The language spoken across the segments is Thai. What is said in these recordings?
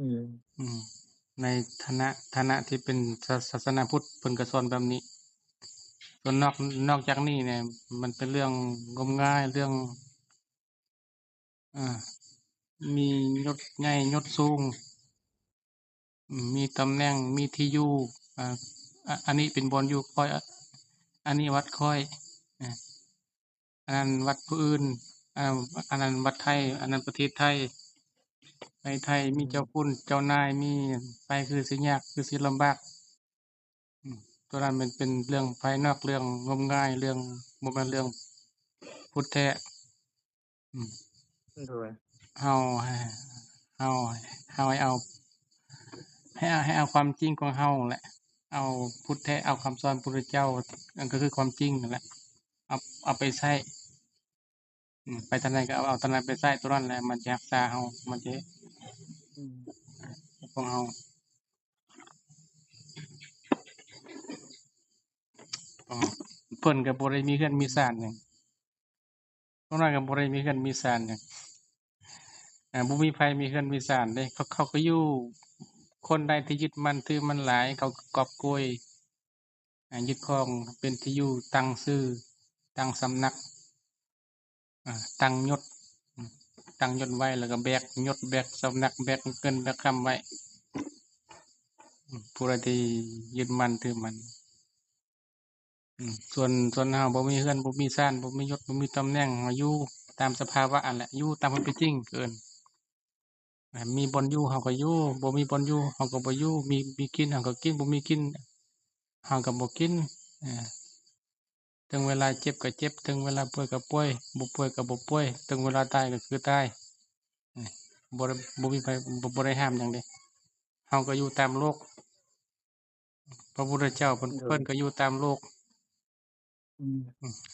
อืมอืมในฐานะที่เป็นศาสนาพุทธเพิ่นก็สอนแบบนี้ส่วนนอกจากนี้เนี่ยมันเป็นเรื่องงมงายเรื่องอ่ามียศใหญ่ยศสูงมีตำแหน่งมีที่อยู่อ่าอันนี้เป็นบ่อนอยู่ค่อยอันนี้วัดค่อยอ่าอันนั้นวัดผู้อื่นอ่าอันนั้นวัดไทยอันนั้นประเทศไทยในไทยอืมีเจ้ามคุณเจ้านายมีไปคือสิยากคือสิลำบาก ตัวนั้นมันเป็นเรื่องภายนอกเรื่องงมงายเรื่องบ่แม่นเรื่องพุทธแท้อืมโดยเฮาเฮาเฮาให้เอาความจริงของเฮาแหละเอาพุทธแท้เอาคำสอนพุทธเจ้านั่นก็คือความจริงนั่นแหละเอาเอาไปใช้ไปทางใดก็เอาทางนั้นไปใช้ตัวนั้นแหละมันจะรักษาเฮามันจะอืมของเฮาอ๋อเพิ่นก็บ่ได้มีเรือนมีศาลหยังพวกนั้นก็บ่ได้มีเรือนมีศาลหยังบ่มีไผมีเรือนมีศาลเด้เขาก็อยู่คนใดที่ยึดมั่นถือมั่นหลายเขาก็กอบโกยยึดครองเป็นที่อยู่ตั้งชื่อตั้งสำนักตั้งยศอืมตั้งยศไว้แล้วก็แบกยศแบกสำนักแบกเงินแบกคำไว้ผู้ใดที่ยึดมั่นถือมั่นส่วนเฮาบ่มีเรือนบ่มีศาลบ่มียศบ่มีตำแหน่งอยู่ตามสภาวะนั่นแหละอยู่ตามความเป็นจริงเอิ้นมีบ่อนอยู่เฮาก็อยู่บ่มีบ่อนอยู่เฮาก็บ่อยู่มีกินเฮาก็กินบ่มีกินเฮาก็บ่กินเออถึงเวลาเจ็บก็เจ็บถึงเวลาป่วยก็ป่วยบ่ป่วยก็บ่ป่วยถึงเวลาตายก็คือตายเออบ่มีไผบ่ได้ห้ามหยังเดะเฮาก็อยู่ตามโลกพระพุทธเจ้าเพิ่นโดยก็อยู่ตามโลกอืม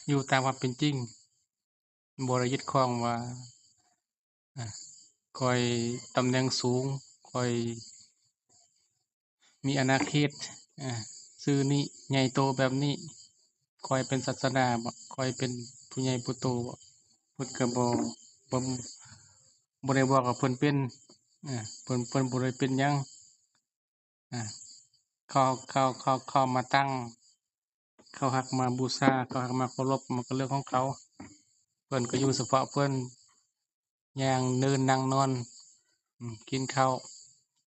อยู่ตามความเป็นจริงบ่ได้ยึดครองว่าอาข้อยตำแหน่งสูงข้อยมีอาณาเขตอาชื่อนี้ใหญ่โตแบบนี้ข้อยเป็นศาสดาบ่ข้อยเป็นผู้ใหญ่ผู้โตบ่เพิ่นก็บ่บ่ได้บอกว่าเพิ่นเป็นเพิ่นบ่ได้เป็นหยังอาเขามาตั้งเขาหักมาบูชาเขาหักมาเคารพมันก็เรื่องของเขาเพิ่นก็อยู่เฉพาะเพิ่นย่างเดินนั่งนอนกินข้าว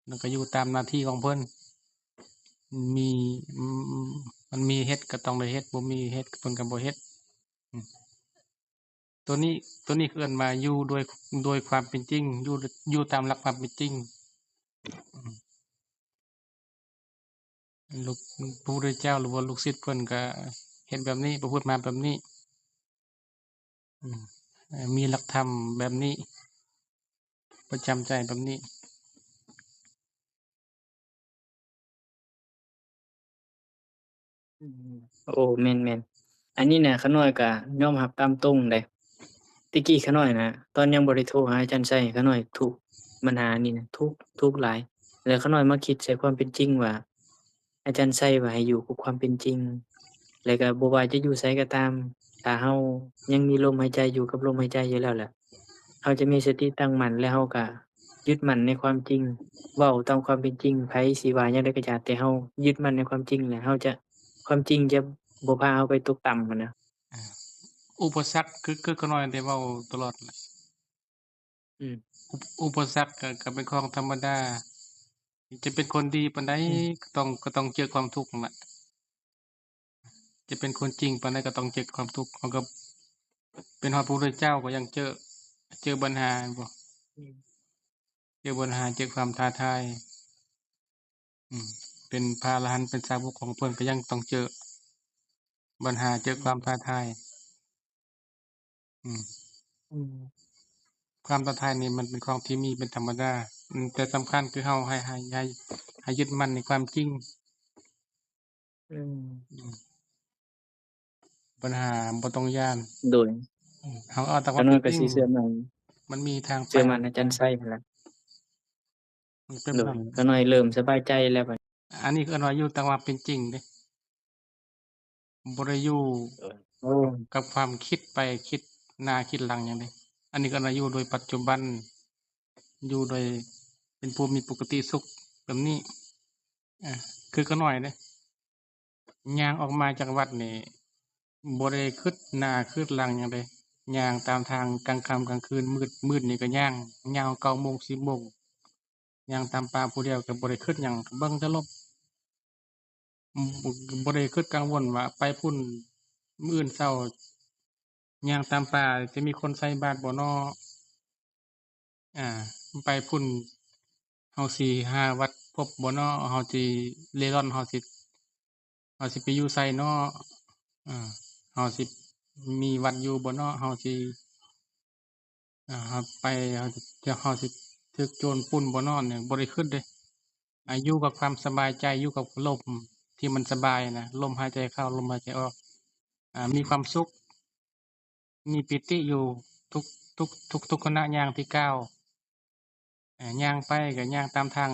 แล้วก็อยู่ตามหน้าที่ของเพิ่นมีอืมมันมีเฮ็ดก็ต้องได้เฮ็ดบ่มีเฮ็ดเพิ่นก็บ่เฮ็ดอืมตัวนี้ตัวนี้คือเอิ้นว่าอยู่โดยความเป็นจริงอยู่ตามหลักความเป็นจริงอืมลูกพระพุทธเจ้าหรือว่าลูกศิษย์เพิ่นก็เฮ็ดแบบนี้ประพฤติมาแบบนี้อืมมีหลักธรรมแบบนี้ประจำใจแบบนี้อืมโอ้แม่นๆอันนี้น่ะขาน้อยก็ยอมรับตามตรงเด้แต่กี้ขาน้อยน่ะตอนยังบ่ได้โทรหาอาจารย์ไส้ขาน้อยทุกข์ปัญหานี้น่ะทุกข์หลายแล้วขาน้อยมาคิดใส่ความเป็นจริงว่าอาจารย์ไส้ว่าให้อยู่กับความเป็นจริงแล้วก็บ่ว่าจะอยู่ไสก็ตามถ้าเรายังมีลมหายใจอยู่กับลมหายใจอยู่แล้วแหละเราจะมีสติตั้งมั่นและเราก็ยึดมั่นในความจริงเว้าตามความเป็นจริงไผสิว่าจั่งใดก็ตามแต่เรายึดมั่นในความจริงแล้วเราจะ ความจริงจะบ่พาเราไปตกต่ำหั้นนะอาอุปสรรคคือเขาน้อยได้เว้าตลอดแหละอืมอุปสรรคก็เป็นของธรรมดาจะเป็นคนดีปานใดอืมก็ต้องเจอความทุกข์นั่นแหละจะเป็นคนจริงปานใดก็ต้องเจอความทุกข์มันก็เป็นฮอดพระพุทธเจ้าก็ยังเจอปัญหาบ่อืมเจอปัญหาเจอความท้าทายอืมเป็นพระอรหันต์เป็นสาวกของเพิ่นก็ยังต้องเจอปัญหาเจออืมความท้าทายอืมอืมความท้าทายนี่มันเป็นของที่มีเป็นธรรมดาแต่สำคัญคือเฮาให้ยึดมั่นในความจริงอืมอืมปัญหาบ่ต้องย้านโดยเฮาเอาแต่คก็น้อยก็วามเป็นจริงสิเชื่อมั่นมันมีทางไปเชื่อมั่นอาของมันได้จารย์ไส้นั่นแหละมันเป็นโดยแบบนั้นก็น้อยเริ่มสบายใจแล้วบัดอันนี้คือเอิ้นว่าอยู่ตามความเป็นจริงเด้บ่ได้อยู่โดยโอ้กับความคิดไปคิดหน้าคิดหลังหยังเดะอันนี้ก็เอิ้นว่าอยู่โดยปัจจุบันอยู่โดย เป็นผู้มีปกติสุขแบบนี้คือก็น้อยเด้ย่างออกมาจากวัดนี่บ่ได้คิดหน้าคิดหลังหยังใดย่างตามทางกลางค่ำกลางคืนมืดนี่ก็ย่างยาว9 โมง 10 โมงย่างตามป่าผู้เดียวก็บ่ได้คิดหยังเบิ่งแต่ลมบ่ได้คิดกังวลว่าไปพุ่นมื้ออื่นเช้าย่างตามป่าจะมีคนใส่บาตรบ่น้ออาไปพุ่นเฮาสิหาวัดพบบ่น้อเฮาสิเร่ร่อนเฮาสิไปอยู่ไสน้อเฮาสิมีวัดอยู่บ่น้อเฮาสิเฮาไปเฮาสิถูกโจรปล้นบ่น้อเนี่ยบ่ได้คิดเดะอยู่กับความสบายใจอยู่กับลมที่มันสบายนะลมหายใจเข้าลมหายใจออกมีความสุขมีปิติอยู่ทุกขณะย่างที่ก้าวย่างไปก็ย่างตามทาง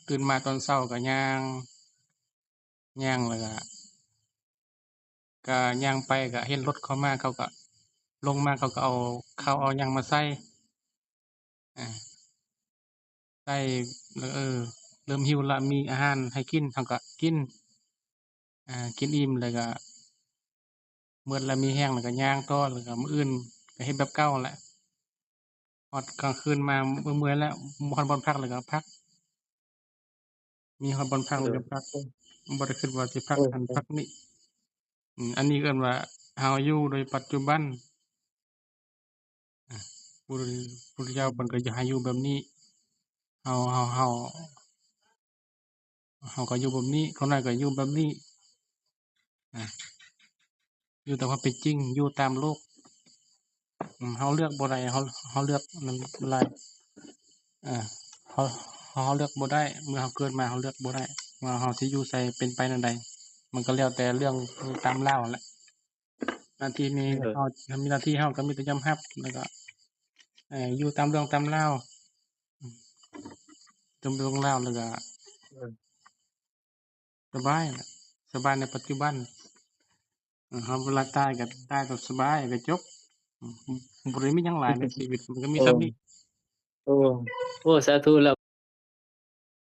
ตื่นมาตอนเช้าก็ย่างแล้วก็ย่างไปก็เห็นรถเข้ามาเขาก็ลงมาเขาก็เอาข้าวเอาหยังมาใส่ใส่แล้วเริ่มหิวแล้วมีอาหารให้กินเขาก็กินกินอิ่มแล้วก็เบิดแล้วมีแรงแล้วก็ย่างต่อแล้วก็มื้ออื่นก็เฮ็ดแบบเก่าแหละฮอดกลางคืนมาเมื่อยๆแล้วฮอดบ่อนพักแล้วก็พักมีฮอดบ่อนพักแล้วก็พักบ่ได้คิดว่าสิพักหั้นพักนี้อันนี้เอิ้นว่าเฮาอยู่โดยปัจจุบันพุทธเจ้าเพิ่นก็อยากให้อยู่แบบนี้เฮาก็อยู่แบบนี้คนน้อยก็อยู่แบบนี้อยู่ตามความเป็นจริงอยู่ตามโลกเฮาเลือกบ่ได้เฮาเลือกมันบ่ได้เฮาเลือกบ่ได้เมื่อเฮาเกิดมาเฮาเลือกบ่ได้ว่าเฮาสิอยู่ไสเป็นไปแนวใดมันก็แล้วแต่เรื่องตามแล้วแหละหน้าที่นี้เฮามีหน้าที่เฮาก็มีแต่ยอมรับแล้วก็อยู่ตามเรื่องตามราวตามเรื่องราวแล้วก็สบายในปัจจุบันเฮาเวลาตายก็ตายแบบสบายก็จบบ่ได้มีหยังหลายในชีวิตมันก็มี โอ้ ส่ำนี้ โอ้ โอ้ สาธุแล้ว